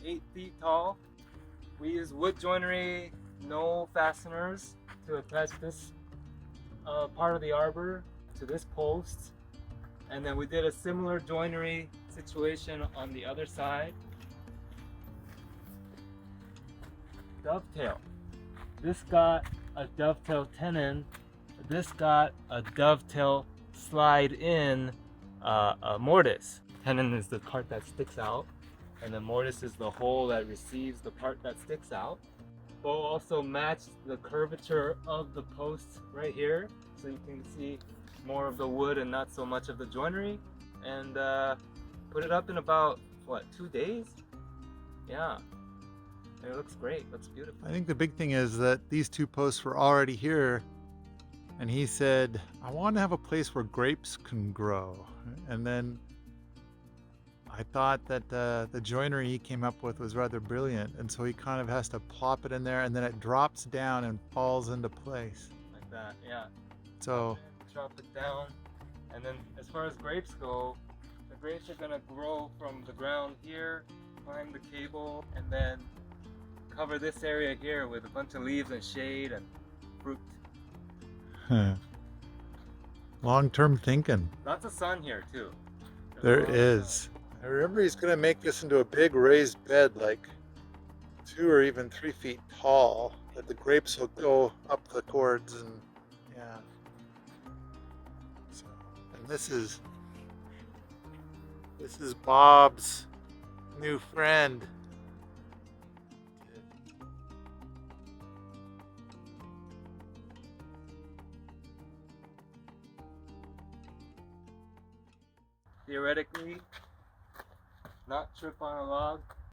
8 feet tall. We use wood joinery, no fasteners, to attach this part of the arbor to this post. And then we did a similar joinery situation on the other side. Dovetail. This got a dovetail tenon. This got a dovetail slide in a mortise. Tenon is the part that sticks out, and the mortise is the hole that receives the part that sticks out. We'll also match the curvature of the post right here, so you can see more of the wood and not so much of the joinery. And put it up in about, what, 2 days? Yeah. And it looks great, looks beautiful. I think the big thing is that these two posts were already here, and he said, I want to have a place where grapes can grow. And then I thought that the joinery he came up with was rather brilliant, and so he kind of has to plop it in there, and then it drops down and falls into place. Like that, yeah. So Drop it down, and then as far as grapes go, the grapes are gonna grow from the ground here, climb the cable, and then cover this area here with a bunch of leaves and shade and fruit. long-term thinking. Lots of sun here too. There There's a lot of is. sun. I remember he's going to make this into a big raised bed, like 2 or even 3 feet tall, that the grapes will go up the cords, and yeah. So, and this is Bob's new friend. Theoretically, not trip on a log.